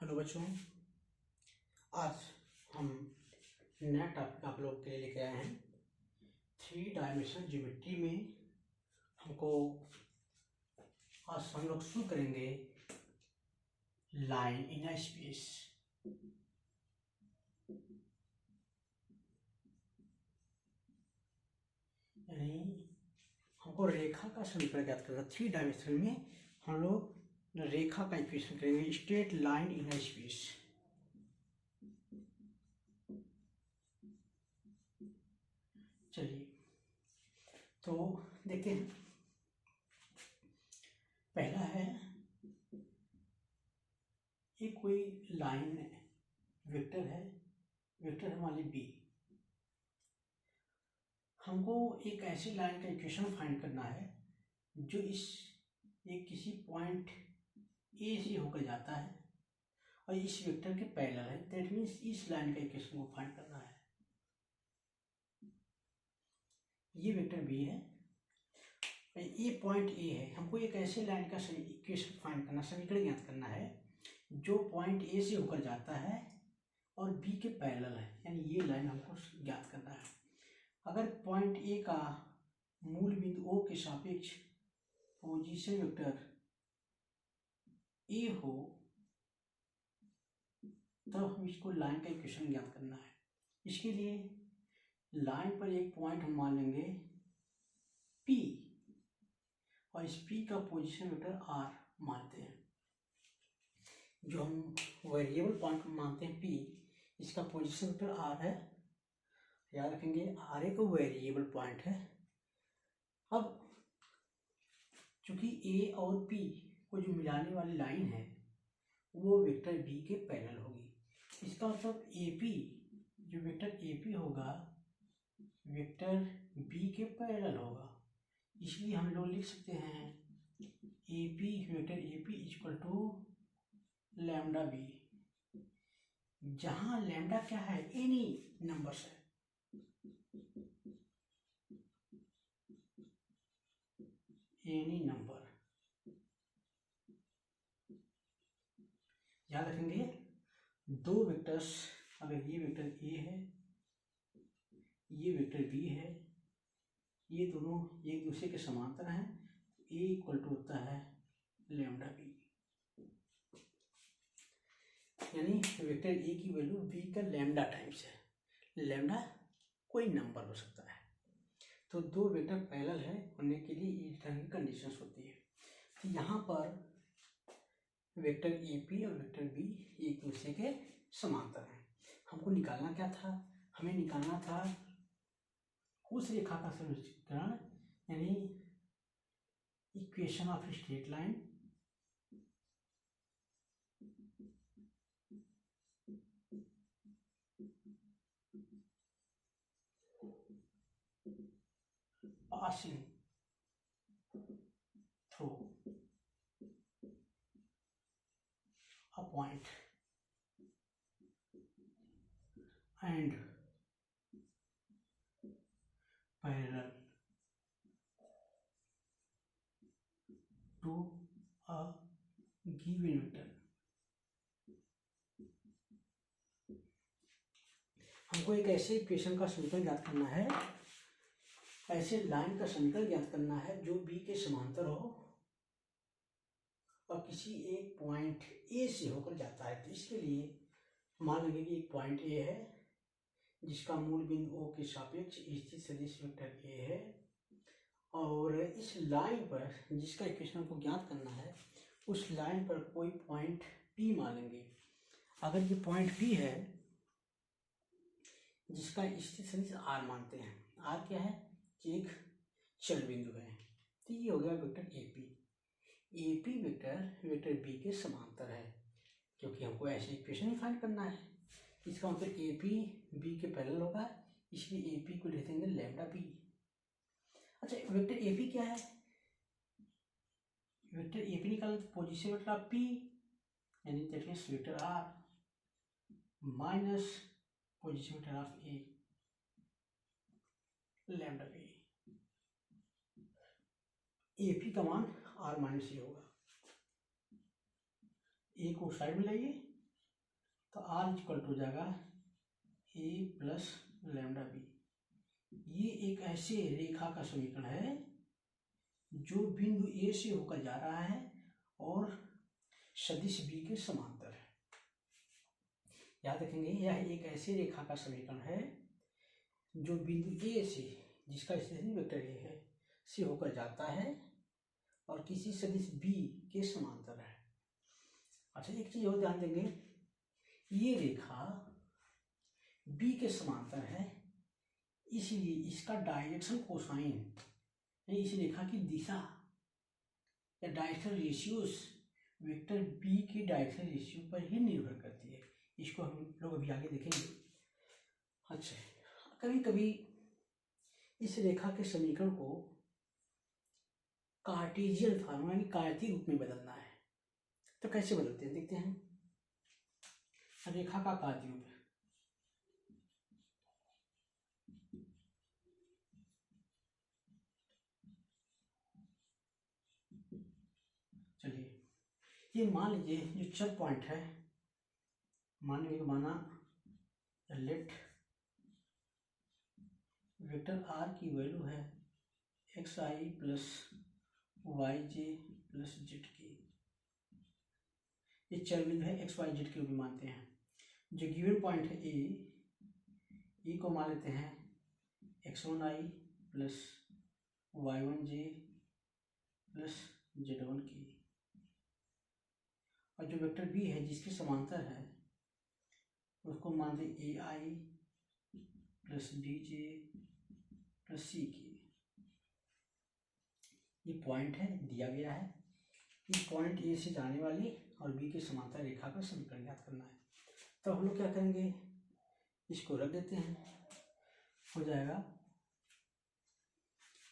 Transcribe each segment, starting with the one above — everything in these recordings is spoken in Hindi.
हेलो बच्चों, आज हम नया टॉपिक आप लोग के लिए लेके आए हैं। 3 डायमेंशनल ज्योमेट्री में हमको आज हम लोग शुरू करेंगे लाइन इन अ स्पेस। यानी हमको रेखा का समीकरण ज्ञात करना। 3 डायमेंशन में हम लोग रेखा का इक्वेशन करेंगे, straight line in a space. चलिए तो देखते हैं। पहला है, ये कोई लाइन वेक्टर है, वेक्टर है मान ली बी। हमको एक ऐसी लाइन का इक्वेशन फाइंड करना है जो ये किसी पॉइंट ए से होकर जाता है और इस वेक्टर के पैरेलल है। दैट मीन्स इस लाइन का इक्वेशन को फाइंड करना है। ये वेक्टर बी है, ये पॉइंट ए है। हमको एक ऐसे लाइन का इक्वेशन फाइंड करना, समीकरण ज्ञात करना है जो पॉइंट ए से होकर जाता है और बी के पैरेलल है। यानी ये लाइन हमको ज्ञात करना है। अगर पॉइंट ए का मूल बिंदु ओ के सापेक्ष पोजीशन वेक्टर ए हो तब हम इसको लाइन का इक्वेशन ज्ञात करना है। इसके लिए लाइन पर एक पॉइंट हम मान लेंगे P और इस P का पोजीशन वेक्टर R मानते हैं। जो हम वेरिएबल पॉइंट मानते हैं P, इसका पोजीशन वेक्टर R है। याद रखेंगे R एक वेरिएबल पॉइंट है। अब चूंकि A और P को जो मिलाने वाली लाइन है वो वेक्टर B के पैरेलल होगी। इसका मतलब AP, जो वेक्टर AP होगा वेक्टर B के पैरेलल होगा। इसलिए हम लोग लिख सकते हैं AP, vector AP equal to lambda b, जहां लैम्डा क्या है, एनी नंबर्स है। एनी नंबर, याद रखेंगे दो वेक्टर्स, अगर ये वेक्टर ए है, ये वेक्टर बी है, ये दोनों एक दूसरे के समांतर हैं, ए इक्वल टू होता है लैम्डा बी। यानी वेक्टर ए की वैल्यू बी का लैम्डा टाइम्स है। लैम्डा कोई नंबर हो सकता है। तो दो वेक्टर पैरेलल है होने के लिए इस तरह की कंडीशंस होती है। तो यहाँ पर वेक्टर ए पी और वेक्टर बी एक दूसरे के समांतर हैं। हमको निकालना क्या था, हमें निकालना था उस रेखा का समीकरण, यानी equation of straight line passing through a point and parallel to a given vector। हमको एक ऐसे इक्वेशन का समीकरण ज्ञात करना है, ऐसे लाइन का समीकरण ज्ञात करना है जो बी के समांतर हो और किसी एक पॉइंट ए से होकर जाता है। तो इसके लिए मान लेंगे कि एक पॉइंट ए है जिसका मूल बिंदु ओ के सापेक्ष स्थित सदिश वेक्टर ए है, और इस लाइन पर जिसका इक्वेशन को ज्ञात करना है उस लाइन पर कोई पॉइंट पी मान लेंगे। अगर ये पॉइंट पी है जिसका स्थित सदिश आर मानते हैं, आर क्या है, एक चल बिंदु है, तो ये हो गया vector AP. AP vector vector b के समांतर है, क्योंकि हमको ऐसे इक्वेशन ही फाइंड करना है। इसका मतलब एपी बी के पैरेलल होगा, इसलिए एपी को लिख देंगे लैम्डा बी। अच्छा, वेक्टर एपी क्या है, वेक्टर एपी निकालना तो पोजीशन वेक्टर ऑफ पी, यानी that means vector r minus position vector of a lambda b. AP का मान आर माइनस ए होगा। ए को साइड में लाइए, तो आर इक्वल टू हो जाएगा ए प्लस लैम्डा बी। ये एक ऐसे रेखा का समीकरण है जो बिंदु ए से होकर जा रहा है और सदिश बी के समांतर है। याद रखेंगे, यह एक ऐसी रेखा का समीकरण है जो बिंदु ए से, जिसका स्टेशनरी वेक्टर ए है, से होकर जाता है और किसी सदिश बी के समांतर है। अच्छा, एक चीज और ध्यान देंगे, ये रेखा बी के समांतर है, इसलिए इसका डायरेक्शन कोसाइन, इस रेखा की दिशा या डायरेक्शन रेशियोस वेक्टर बी की डायरेक्शन रेशियो पर ही निर्भर करती है। इसको हम लोग अभी आगे देखेंगे। अच्छा, कभी कभी इस रेखा के समीकरण को कार्टेशियन फॉर्म यानी कार्तीय रूप में बदलना है, तो कैसे बदलते हैं देखते हैं। रेखा का कार्तीय रूप, चलिए ये मान लीजिए जो चर पॉइंट है, मान लीजिए माना लेट वेक्टर आर की वैल्यू है x i plus y j plus Z की। ये चर बिंदु है एक्स वाई जेड के रूप में मानते हैं। जो गिवन पॉइंट है ए को मान लेते हैं x one i plus y one j plus z one की, और जो वेक्टर बी है जिसके समांतर है उसको मान दें ए आई प्लस बी जे प्लस सी की। ये पॉइंट है दिया गया है, इस पॉइंट ए से जाने वाली और बी के समांतर रेखा का समीकरण ज्ञात करना है। तो हम लोग क्या करेंगे, इसको रख देते हैं, हो जाएगा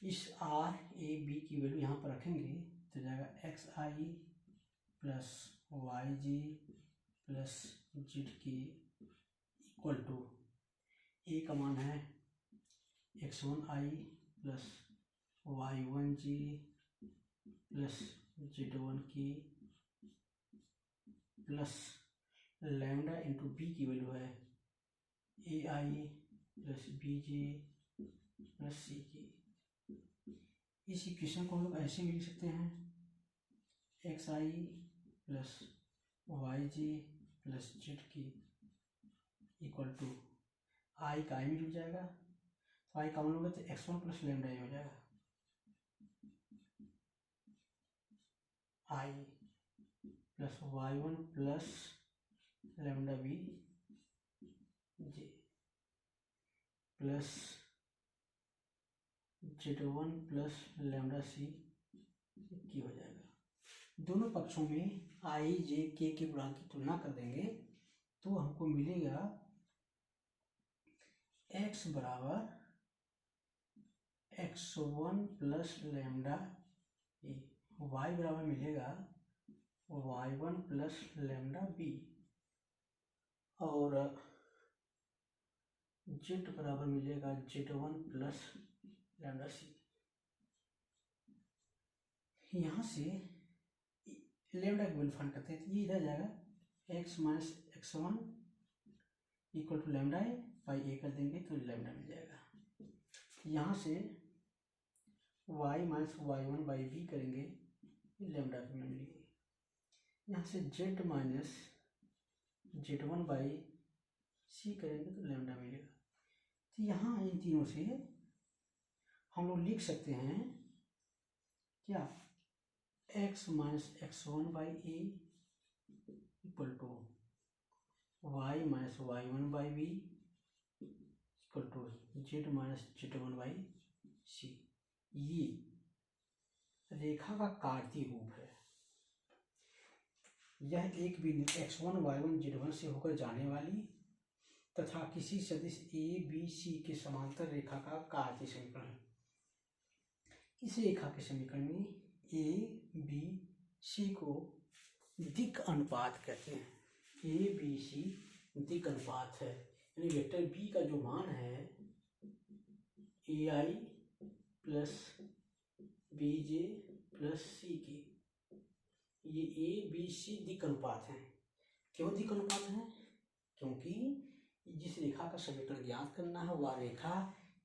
इस आर ए बी की वैल्यू यहाँ पर रखेंगे तो जाएगा x i plus y j plus Z की इक्वल टू ए का मान है x one i plus y one ji plus z one की प्लस लैम्डा इंटू बी की वैल्यू है ए आई प्लस बी जी प्लस सी की। इस इक्वेशन को हम लोग ऐसे भी लिख सकते हैं x i plus y j plus Z की इक्वल टू आई का आई में जुड़ जाएगा, तो आई कॉमन होगा तो x one plus lambda a हो जाएगा, i plus y one plus lambda b j plus z one plus lambda c की हो जाएगा। दोनों पक्षों में आई जे के गुणांक की तुलना कर देंगे तो हमको मिलेगा x बराबर x one plus lambda a, y बराबर मिलेगा y one plus lambda b, और जेड बराबर मिलेगा z one plus lambda c. यहाँ से लैम्डा की वैल्यू फाइंड करते हैं, तो ये इधर जाएगा x minus x one equal to lambda a by a कर देंगे तो लैम्डा मिल जाएगा। यहाँ से y minus y one by b करेंगे लैम्डा की वैल्यू मिलेगी। यहाँ से z minus z one by c करेंगे तो लैम्डा मिलेगा। तो यहाँ इन तीनों से हम लोग लिख सकते हैं क्या, x minus x one by a equal to y minus y one by b equal to z minus z one by c. ये रेखा का कार्तीय रूप है। यह एक बिंदु x one y one z one से होकर जाने वाली तथा किसी सदिश ए बी सी के समांतर रेखा का कार्तीय समीकरण है। इस रेखा के समीकरण में ए बी सी को दिक् अनुपात कहते हैं। ए बी सी दिक् अनुपात है, यानी वेक्टर बी का जो मान है ए आई प्लस बी जे प्लस सी की, ये ए बी सी दिक् अनुपात है। क्यों दिक् अनुपात है, क्योंकि जिस रेखा का समीकरण ज्ञात करना है वह रेखा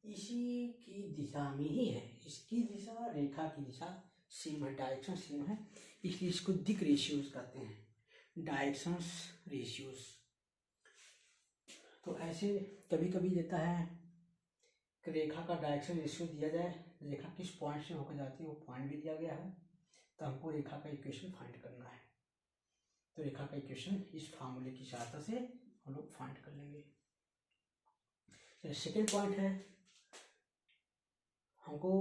इसी की दिशा में ही है, इसकी दिशा रेखा की दिशा सेम है, डायरेक्शन सेम है, इसलिए इसको दिक रेशियोज कहते हैं, डायरेक्शंस रेशियोज। तो ऐसे कभी कभी देता है कि रेखा का डायरेक्शन रेशियो दिया जाए, रेखा किस पॉइंट से होकर जाती है वो पॉइंट भी दिया गया है, तो हमको रेखा का इक्वेशन फाइंड करना है। तो रेखा का इक्वेशन इस फार्मूले की सहायता से हम लोग फाइंड कर लेंगे। सेकेंड पॉइंट है, हमको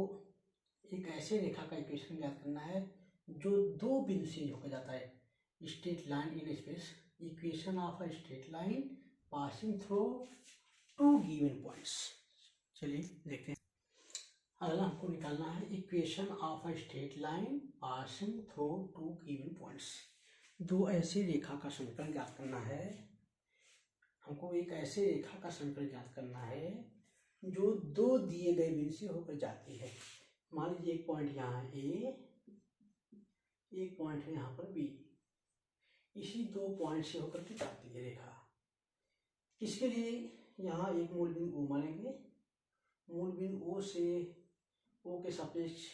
एक ऐसे रेखा का इक्वेशन ज्ञात करना है जो दो बिंदु से होकर जाता है, straight line in space, equation of a straight line passing through two given points. चलिए देखते हैं। अगला हमको निकालना है equation of a straight line passing through two given points. दो ऐसे रेखा का समीकरण ज्ञात करना है, हमको एक ऐसे रेखा का समीकरण ज्ञात करना है जो दो दिए गए बिंदु से होकर जाती है। मान लीजिए एक पॉइंट यहाँ है ए, एक पॉइंट है यहाँ पर बी, इसी दो पॉइंट से होकर के जाती है रेखा। इसके लिए यहाँ एक मूल बिंदु ओ मानेंगे, मूल बिंदु ओ से ओ के सापेक्ष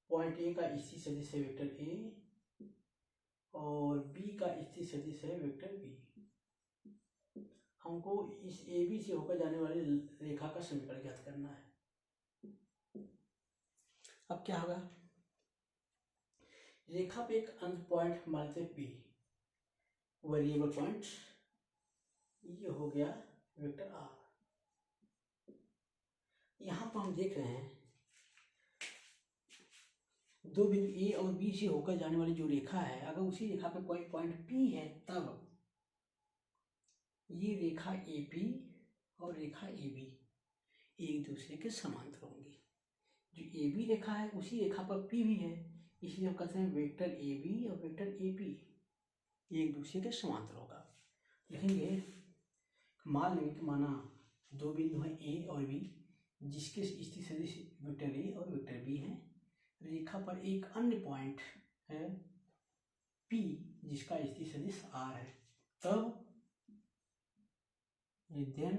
पॉइंट ए का स्थिति सदिश है वेक्टर ए और बी का स्थिति सदिश है वेक्टर बी। हमको इस ए बी से होकर जाने वाली रेखा का समीकरण ज्ञात करना है। अब क्या होगा, रेखा पे एक अंत पॉइंट मानते हैं पी, वेरिएबल पॉइंट, ये हो गया वेक्टर आर। यहां पर हम देख रहे हैं दो बिंदु ए और बी से होकर जाने वाली जो रेखा है, अगर उसी रेखा पे कोई पॉइंट पी है तब ये रेखा ए पी और रेखा ए बी एक दूसरे के समांतर होंगी। जो ए बी रेखा है उसी रेखा पर पी भी है, इसलिए हम कहते हैं वेक्टर ए बी और वेक्टर ए पी एक दूसरे के समांतर होगा। लिखेंगे, मान लेंगे कि माना दो बिंदु हैं ए और बी जिसके स्थिति सदिश वेक्टर ए और वेक्टर बी हैं, रेखा पर एक अन्य पॉइंट है पी जिसका स्थिति सदिश आर है, तब देन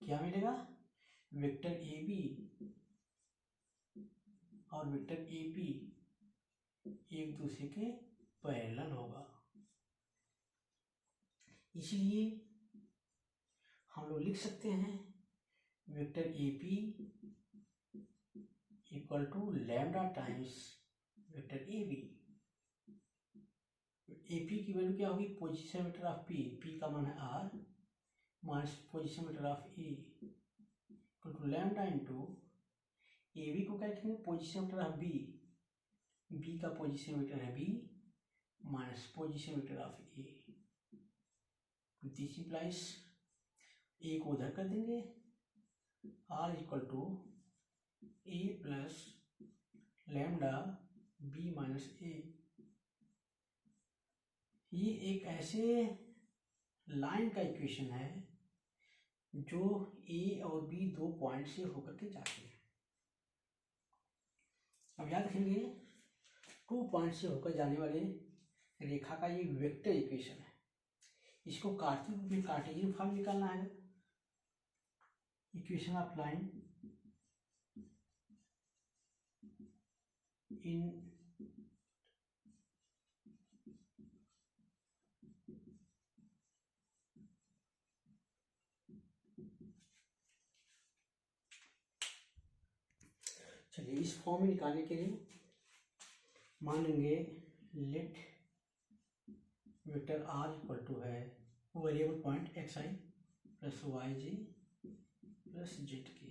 क्या मिलेगा, वेक्टर ए बी और वेक्टर ए पी एक दूसरे के पैरेलल होगा। इसलिए हम लोग लिख सकते हैं vector a p equal to lambda times vector a b. A p की वैल्यू क्या होगी, position vector of p, p का मान है r, minus position vector of a equal to lambda into a b को क्या लिखेंगे, position vector of b, b का पोजीशन वेक्टर है b minus position vector of a. This implies a को उधर कर देंगे, r equal to a plus lambda B minus ए। ये एक ऐसे लाइन का इक्वेशन है जो ए और बी दो पॉइंट से होकर के जाते हैं। अब याद रखेंगे, टू पॉइंट से होकर जाने वाले रेखा का ये वेक्टर इक्वेशन है, इसको कार्तीय रूप में कार्टेशियन फॉर्म निकालना है। इक्वेशन ऑफ लाइन इन चलिए इस फॉर्म में निकालने के लिए मान लेंगे let vector r equal to है variable point x i plus y j plus z k,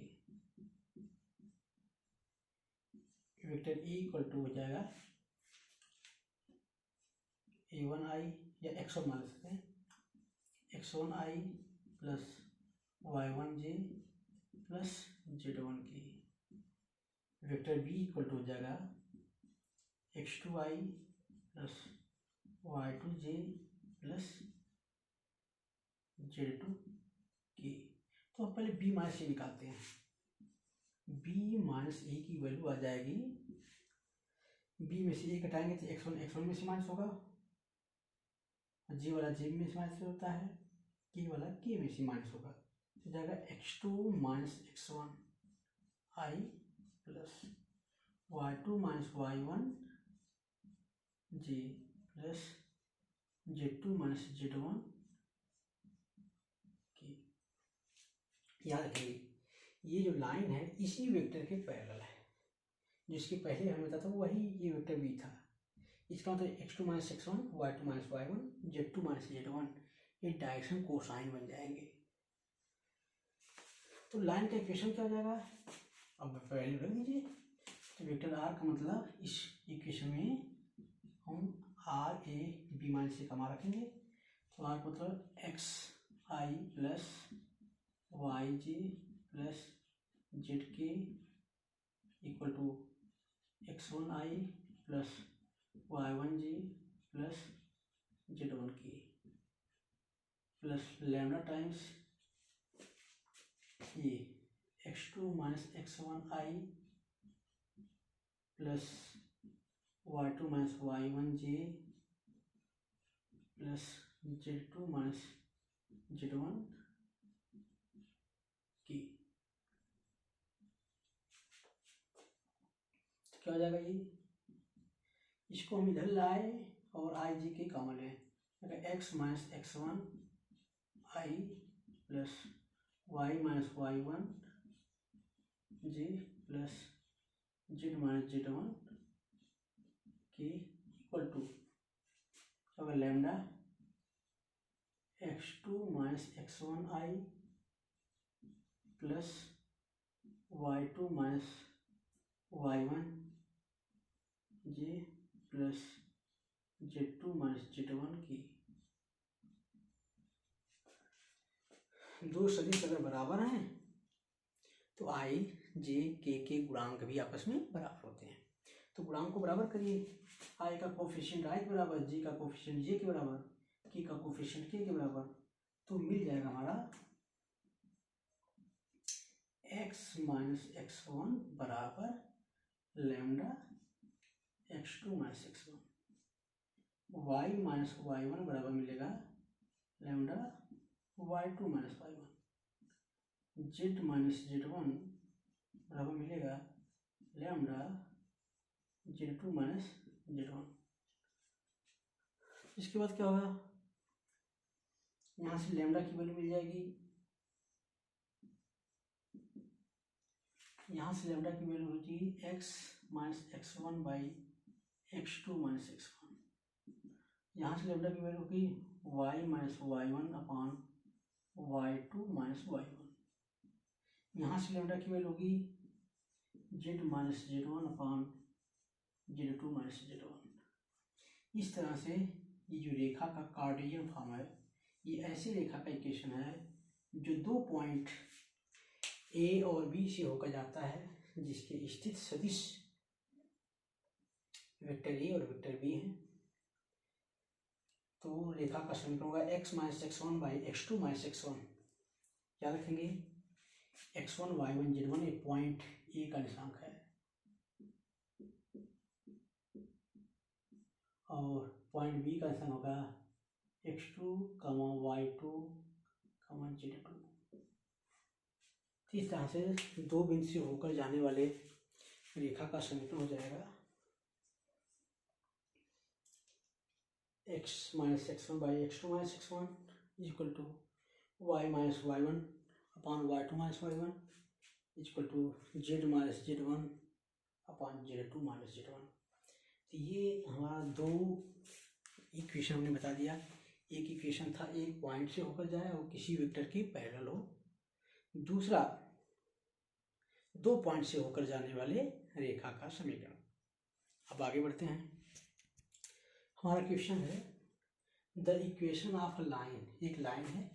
vector a equal to हो जाएगा ए वन आई या एक्स वन मान सकते हैं, x one i plus y one j plus z one k. Vector b equal to हो जाएगा x two i plus y two j plus z two k. तो हम पहले बी माइनस ए निकालते हैं, बी माइनस ए की वैल्यू आ जाएगी, बी में से ए घटाएंगे तो एक्स वन में से माइनस होगा जी वाला जी में से माइनस होता है, के वाला के में से माइनस होगा, तो जाएगा x2 minus x1 i plus y2 minus y1 j plus z2 minus z1 के। याद रखिए ये जो लाइन है इसी वेक्टर के पैरेलल है, जिसके पहले हमें बताया था वही ये वेक्टर बी था। इसका मतलब x2 minus x1 y2 minus y1 z2 minus z1 ये डायरेक्शन कोसाइन बन जाएंगे। तो लाइन का इक्वेशन क्या हो जाएगा, अब वैल्यू रख दीजिए। तो वेक्टर आर का मतलब इस इक्वेशन में हम r a b minus a का मान रखेंगे। तो आर का मतलब x i plus y j plus z k equal to x1 i plus y1 j plus z1 k plus lambda times ये x2 minus x1 i plus y2 minus y1 j plus z2 minus z1 की। तो क्या हो जाएगा ये, इसको हम इधर लाए और आई जी के कॉमन है, x minus x1 i plus y minus y1 j plus z minus z1 के इक्वल टू अगर lambda x2 minus x1 i plus y2 minus y1 j plus z2 minus z1 की। दो सदिश अगर बराबर हैं तो आई जे के गुणांक भी आपस में बराबर होते हैं। तो गुणांक को बराबर करिए, आई का कोफिशिएंट आई के बराबर, जे का कोफिशिएंट जे के बराबर, के का कोफिशिएंट के बराबर, तो मिल जाएगा हमारा x माइनस x1 बराबर lambda x2 minus x1, y minus y1 बराबर मिलेगा lambda y2 minus y1, z minus z1 बराबर मिलेगा लैम्डा z2 माइनस z1। इसके बाद क्या होगा, यहाँ से लैम्डा की वैल्यू मिल जाएगी, यहाँ से लैम्डा की वैल्यू होगी x minus x1 by x2 minus x1, यहाँ से लैम्डा की वैल्यू होगी y minus y1 upon y2 minus y1, यहाँ से लैम्डा की वैल्यू होगी z minus z1 upon z2 minus z1। इस तरह से ये जो रेखा का कार्टेशियन फॉर्म है, ये ऐसी रेखा का इक्वेशन है जो दो पॉइंट ए और बी से होकर जाता है, जिसके स्थित सदिश वेक्टर ए और वेक्टर बी हैं। तो रेखा का समीकरण होगा x minus x1 by x2 minus x1। याद रखेंगे x1 y1 z1 एक पॉइंट ए का निशांक है और पॉइंट बी का निशान होगा x2, y2, z2। इस तरह से दो बिंदु से होकर जाने वाले रेखा का समीकरण हो जाएगा x minus x1 by x2 minus x1 equal to y minus y1 upon y2 minus y1 equal to z minus z1 upon z2 minus z1। तो ये हमारा दो इक्वेशन हमने बता दिया। एक इक्वेशन था एक पॉइंट से होकर जाए और किसी वेक्टर के पैरेलल हो, दूसरा दो पॉइंट से होकर जाने वाले रेखा का समीकरण। अब आगे बढ़ते हैं। हमारा क्वेश्चन है द इक्वेशन ऑफ लाइन, एक लाइन है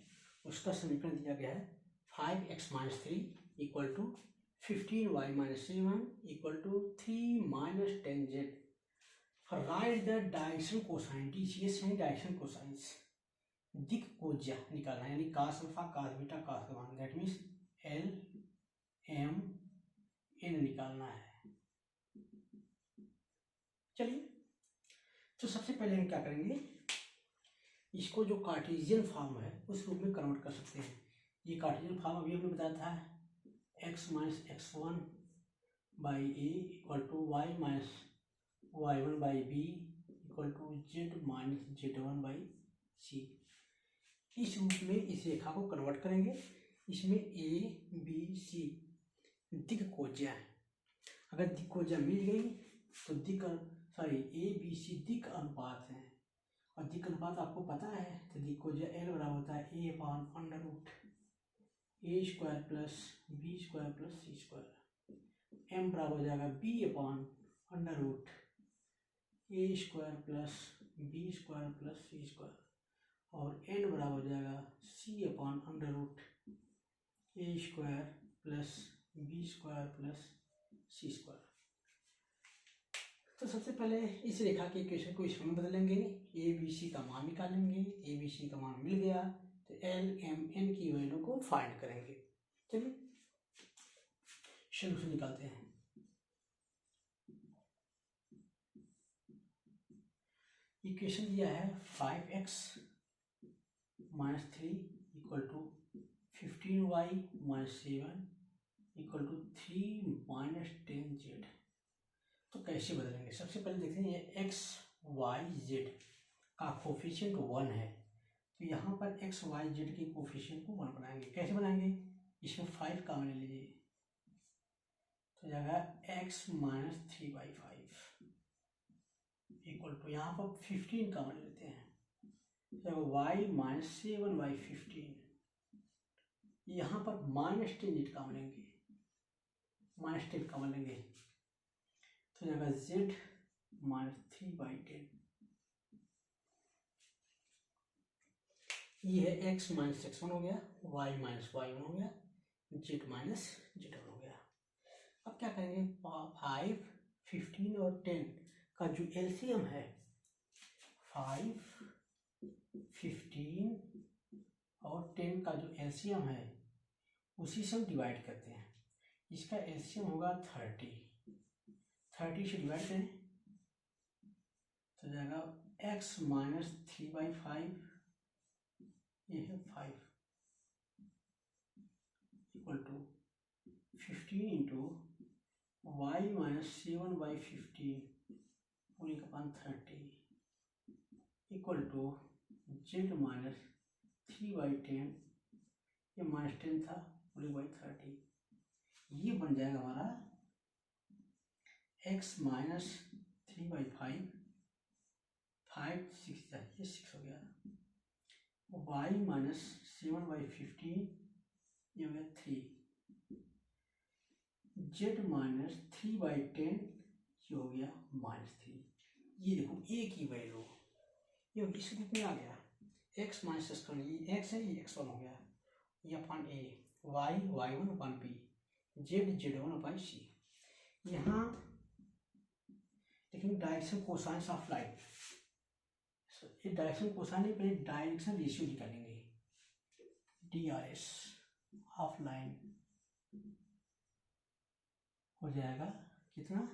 उसका समीकरण दिया गया है 5x minus 3 equal to 15y minus 7 equal to 3 minus 10z। Right the direction cosine, DCs यानी डायरेक्शन कोसाइंस, दिक को ज्या निकालना है, यानी कास अल्फा कास बीटा कास का मान, that means l m n निकालना है। चलिए तो सबसे पहले हम क्या करेंगे, इसको जो कार्टेशियन फॉर्म है उस रूप में कन्वर्ट कर सकते हैं। ये कार्टेशियन फॉर्म अभी हमने बताया था x minus x1 by a equal to y minus y1 by b equal to z minus z1 by c. इस रूप में इस रेखा को कन्वर्ट करेंगे। इसमें ए बी सी दिक्कोज्या है। अगर दिक्कोज्या मिल गई तो ए बी सी दिक् अनुपात है, और दिक् अनुपात आपको पता है, तो दिक्कोज्या एल बराबर होता है a upon under root a square plus b square plus c square. M बराबर हो जाएगा b upon under root a square plus b square plus c square, और एन बराबर हो जाएगा c upon under root a square plus b square plus c square. तो सबसे पहले इस रेखा के इक्वेशन को इसमें बदलेंगे, ए बी सी का मान निकालेंगे। ए बी सी का मान मिल गया तो एल एम एन की वैल्यू को फाइंड करेंगे। चलिए सॉल्यूशन निकालते हैं। इक्वेशन दिया है 5x minus 3 equal to 15y minus 7 equal to 3 minus 10z। तो कैसे बदलेंगे? सबसे पहले देखते हैं ये x y z का कोफिशिएंट 1 है, तो यहाँ पर x y z के कोफिशिएंट को 1 बनाएंगे। कैसे बनाएंगे? इसमें 5 कॉमन ले लीजिए, तो जाएगा x माइनस 3/5 इक्वल टू, यहाँ पर 15 कॉमन लेते हैं, तो y माइनस 7/15। यहाँ पर माइनस 10 कॉमन लेंगे, माइनस 10 कॉमन लेंगे, तो जाएगा z माइनस 3/10। ये है x माइनस x1 हो गया, y माइनस y1 हो गया, z माइनस z1 हो गया। अब क्या करेंगे? 5, 15 और 10 का जो एलसीएम है, 5, 15 और 10 का जो एलसीएम है उसी से हम डिवाइड करते हैं। इसका एलसीएम होगा 30 से डिवाइड करें तो जाएगा x माइनस 3/5, ये है 5 equal to 15 into y minus 7/15 पूरी का पान 30 इक्वल टू z माइनस 3/10, ये माइनस 10 था पूरी बाई 30। ये बन जाएगा हमारा x माइनस 3/5, 5 6 ये 6 हो गया, y माइनस 7/15 ये हो गया 3, z माइनस 3/10 ये हो गया -3। ये देखो a की वैल्यू ये इस रूप में आ गया, x माइनस x1, ये x है, ये x1 हो गया, ये अपन a, y y1 upon b, z z1 upon c। यहाँ लेकिन डायरेक्शन कोसाइंस ऑफ लाइन, ये डायरेक्शन कोसाइन नहीं, पहले डायरेक्शन रेशियो निकालेंगे। DRS ऑफ लाइन हो जाएगा कितना?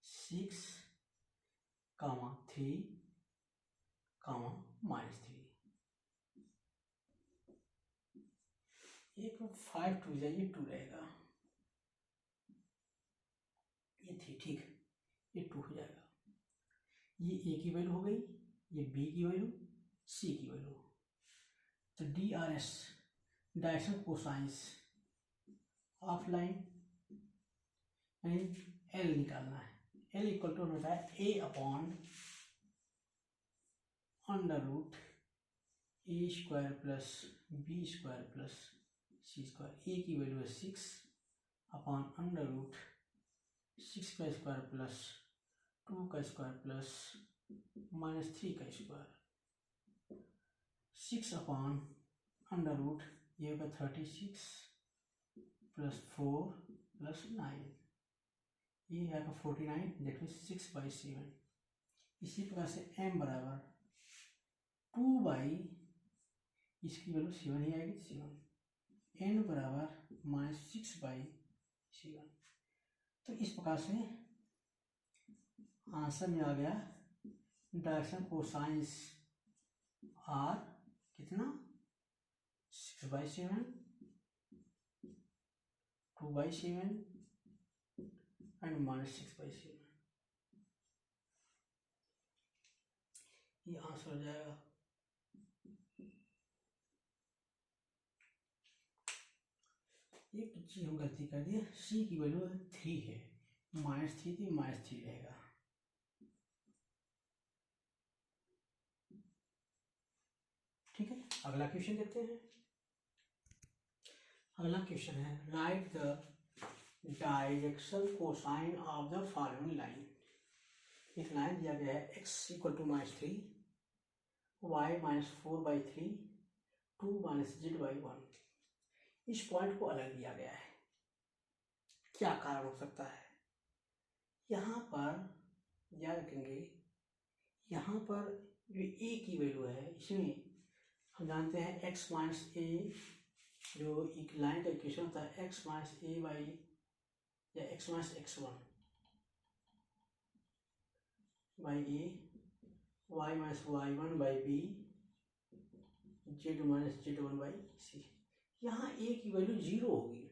6, 3, -3। एक 5 2 जाइए 2 रहेगा, ये थी ठीक, ये 2 हो जाएगा। ये a की वैल्यू हो गई, ये b की वैल्यू, c की वैल्यू। तो DRS direction cosines of line यानी L निकालना है। L इक्वल टू होता है a upon under root a square plus b square plus c square. A की वैल्यू है 6 अपॉन अंडर रूट 6 का स्क्वायर प्लस 2 का स्क्वायर प्लस -3 का स्क्वायर, 6 अपॉन अंडर रूट ये होगा 36 प्लस 4 प्लस 9, ये आएगा 49, दैट मीन्स 6/7। इसी प्रकार से m बराबर 2 इसकी वैल्यू 7 ही आएगी, 7। n बराबर -6/7। तो इस प्रकार से आंसर में आ गया डायरेक्शन कोसाइंस आर कितना 6/7, 2/7 एंड -6/7। ये आंसर हो जाएगा। एक चीज हम गलती कर दिए, सी की वैल्यू 3 है, -3 थी, -3 रहेगा। ठीक है, अगला क्वेश्चन देखते हैं। अगला क्वेश्चन है right the direction cosine of the following line. एक लाइन दिया गया है x = -3, y -4/3, 2 - z/1। इस पॉइंट को अलग दिया गया है, क्या कारण हो सकता है? यहाँ पर याद रखेंगे, यहाँ पर जो a की वैल्यू है, इसमें हम जानते हैं x - a, जो एक लाइन का इक्वेशन होता है x - a या x - x1 by a, y - y1 by b, z - z1 by c। यहाँ a की वैल्यू 0 होगी,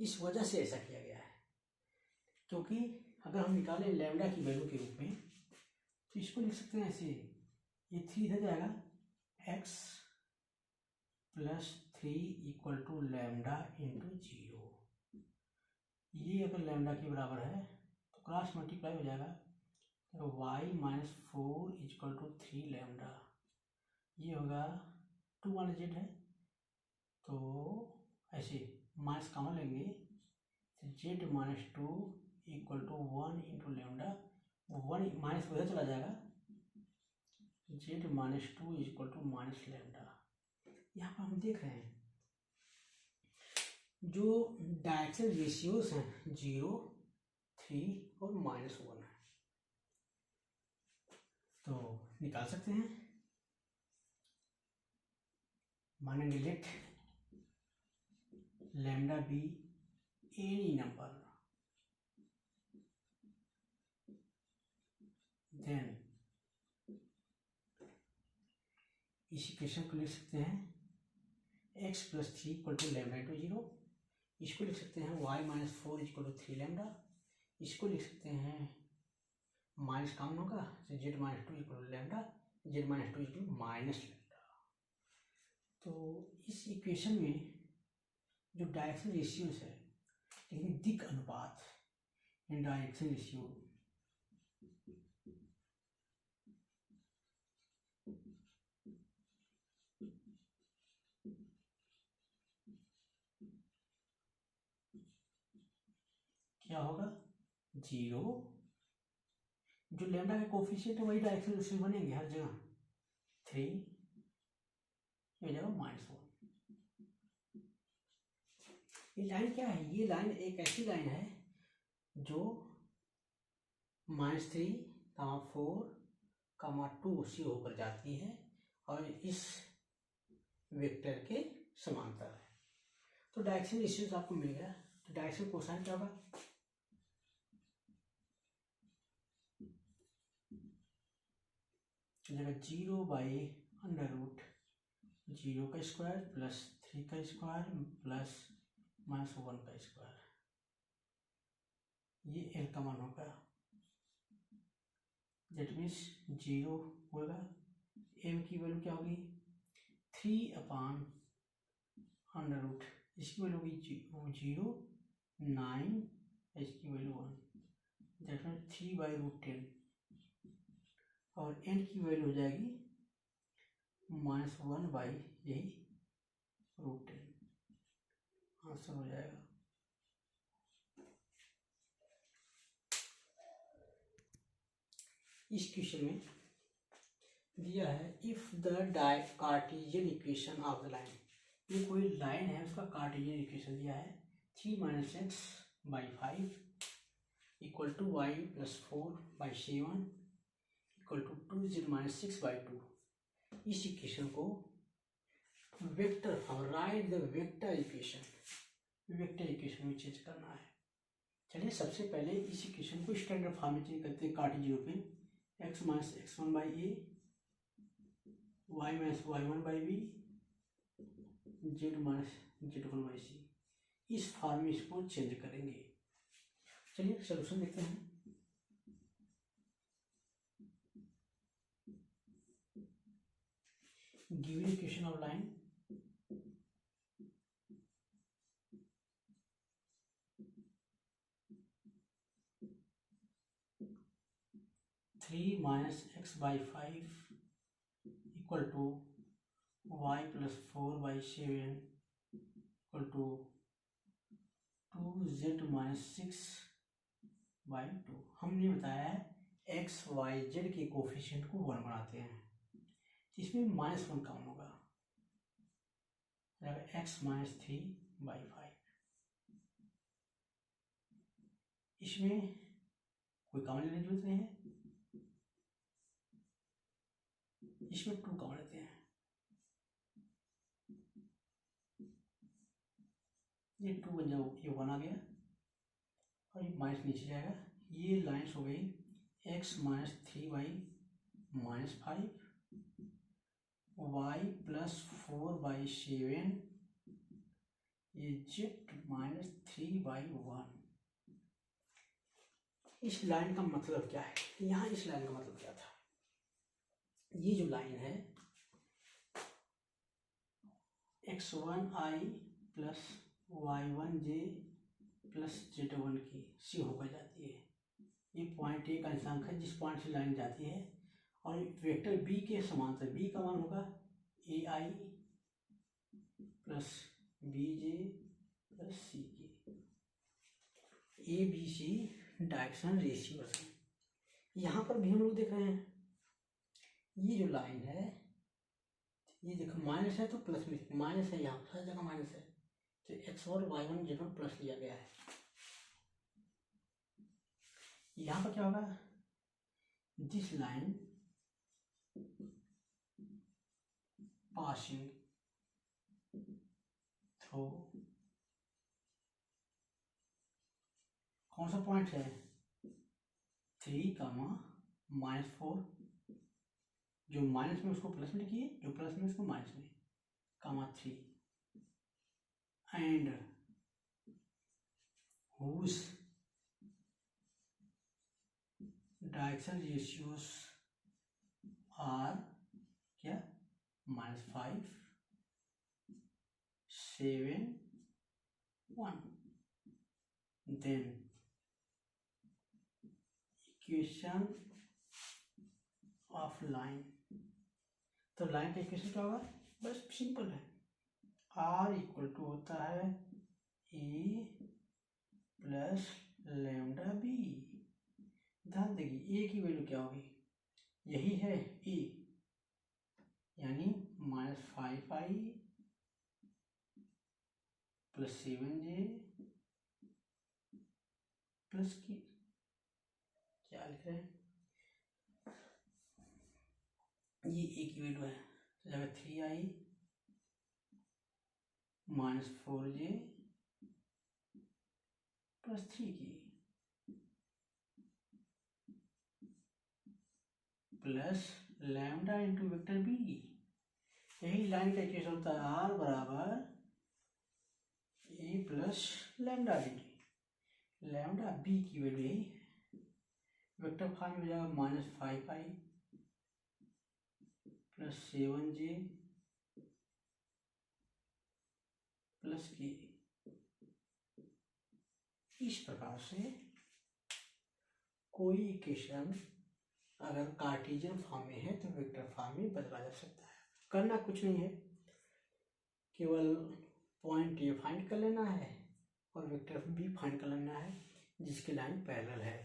इस वजह से ऐसा किया गया है। क्योंकि अगर हम निकालें लैम्डा की वैल्यू के रूप में, तो इसको लिख सकते हैं ऐसे, ये 3 इधर जाएगा, x + 3 = लैम्डा × 0। ये अगर लैम्डा के बराबर है तो क्रॉस मल्टीप्लाई हो जाएगा, तो y - 4 = 3 लैम्डा। ये होगा 2 वाला z है, तो ऐसे माइनस कॉमन लेंगे, तो z - 2 = 1 × लैम्डा, 1 माइनस उधर चला जाएगा, z - 2 = -लैम्डा। यहाँ पर हम देख रहे हैं जो डायरेक्शनल रेशियोज हैं 0, 3 और -1 है, तो निकाल सकते हैं। मानेंगे let lambda b any number, then इस इक्वेशन को लिख सकते हैं x + 3 = लैम्डा × 0। इसको लिख सकते हैं y - 4 = 3 लैम्डा। इसको लिख सकते हैं, माइनस कॉमन होगा, तो z - 2 = लैम्डा, z - 2 = -लैम्डा। तो इस इक्वेशन में जो डायरेक्शन रेशियोज है, लेकिन दिक् अनुपात इन डायरेक्शन रेशियो, क्या होगा 0, जो लैम्डा का कोफिशिएंट है वही डायरेक्शन रेशियो बनेंगे हर जगह, 3 हो जाएगा -1। ये लाइन क्या है? ये लाइन एक ऐसी लाइन है जो -3, 4, 2 से होकर जाती है और इस वेक्टर के समांतर है। तो डायरेक्शन रेशियोज आपको मिल गया। तो डायरेक्शन कोसाइन क्या होगा? जगह 0/√0 का स्क्वायर प्लस 3 का स्क्वायर प्लस -1 का स्क्वायर, ये एल का मान होगा। दैट मीन्स 0 होगा। एम की वैल्यू क्या होगी? 3/√, इसकी वैल्यू होगी 0, 9, इसकी वैल्यू 1, दैट मीन्स 3/√10, और एन की वैल्यू हो जाएगी -1/, यही √10। आंसर हो जाएगा। इस क्वेश्चन में दिया है if the Cartesian equation of the line, ये कोई लाइन है उसका कार्टेशियन इक्वेशन दिया है 3 - x/5 = y + 4/7 = 2z - 6/2। इस इक्वेशन को vector form, right the vector equation में चेंज करना है। चलिए सबसे पहले इस इक्वेशन को स्टैंडर्ड फॉर्म में चेंज करते हैं कार्टेशियन रूप में। x - x1/a y minus y1 by b, z minus z1 by c. इस फॉर्म में इसको चेंज करेंगे। चलिए सोल्यूशन देखते हैं। Given equation of line, three minus x by five equal to y plus 4/7 equal to 2z minus 6/2। हमने बताया है एक्स वाई जेड के कोफिशिएंट को 1 बनाते हैं, इसमें -1 कॉमन होगा, एक्स माइनस 3/5। इसमें कोई कॉमन लेने की जरूरत नहीं है, इसमें 2 कॉमन लेते हैं। ये 2 बन जाओ, ये 1 आ गया और ये माइनस नीचे जाएगा। ये लाइन्स हो गई एक्स माइनस 3/-5, वाई प्लस 4/7, ये जेड माइनस 3/1। इस लाइन का मतलब क्या है? यहाँ इस लाइन का मतलब क्या था? ये जो लाइन है x1i plus y1j plus z1 की सी होकर जाती है। ये पॉइंट ए का निशांक है जिस पॉइंट से लाइन जाती है, और वेक्टर बी के समांतर बी का मान होगा ai plus bj plus c के। A b c direction ratios है। यहाँ पर भी हम लोग देख रहे हैं ये जो लाइन है, ये देखो माइनस है तो प्लस में माइनस है, यहाँ हर जगह माइनस है, तो एक्स और y1 z1 प्लस लिया गया है। यहाँ पर क्या होगा? दिस लाइन पासिंग थ्रू कौन सा पॉइंट है? 3, -4, जो माइनस में उसको प्लस में लिखिए, जो प्लस में उसको माइनस में, -3, and whose direction ratios are क्या? -5, 7, 1। देन इक्वेशन ऑफ लाइन, तो लाइन का इक्वेशन क्या होगा? बस सिंपल है, आर इक्वल टू होता है ए प्लस लैम्डा बी। ध्यान देखिए ए की वैल्यू क्या होगी? यही है ए, यानी -5i प्लस 7j प्लस की क्या लिख रहे हैं, ये ए की वैल्यू है, तो जाएगा 3i -4j plus 3 k plus lambda into vector b. यही लाइन का इक्वेशन होता है आर बराबर a plus lambda b. Lambda b की वैल्यू यही वेक्टर फॉर्म में हो जाएगा -5i प्लस 7j प्लस के। इस प्रकार से कोई इक्वेशन अगर कार्टेशियन फॉर्म में है तो वेक्टर फॉर्म में बदला जा सकता है। करना कुछ नहीं है, केवल पॉइंट ए फाइंड कर लेना है और वेक्टर बी फाइंड कर लेना है जिसकी लाइन पैरेलल है।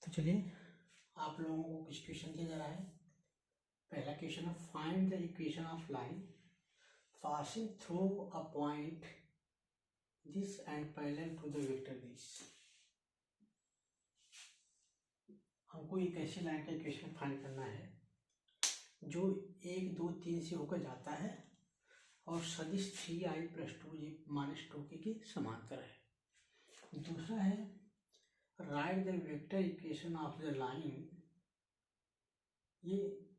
तो चलिए आप लोगों को कुछ क्वेश्चन दिया जा रहा है। पहला क्वेश्चन है find the equation of line passing through a point this and parallel to the vector this. हमको एक ऐसी लाइन का इक्वेशन फाइंड करना है जो 1, 2, 3 से होकर जाता है और सदिश 3i + 2j - 2k के समांतर है। दूसरा है right the vector equation of the line. ये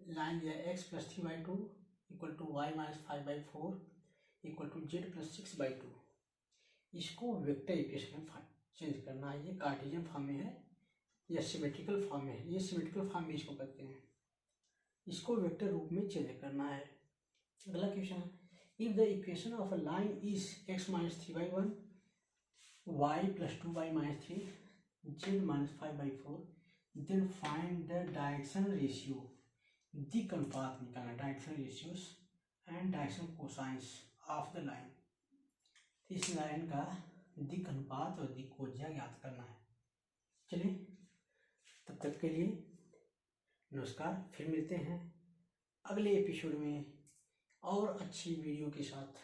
लाइन दिया है x+3/2 equal to y-5/4 equal to z+6/2। इसको वेक्टर इक्वेशन में चेंज करना है। ये कार्टेशियन फॉर्म में है या सिमेट्रिकल फॉर्म में है, ये सिमेट्रिकल फॉर्म में इसको करते हैं। इसको वेक्टर रूप में चेंज करना है। अगला क्वेश्चन है, if the equation of a line is x-3/1 y+2y-3 z-5/4 then find the direction ratio. दिक् अनुपात निकालना, direction ratios and direction cosines of the line. इस लाइन का दिक् अनुपात और दिक् कोज्या ज्ञात करना है। चलिए तब तक के लिए नमस्कार, फिर मिलते हैं अगले एपिसोड में और अच्छी वीडियो के साथ।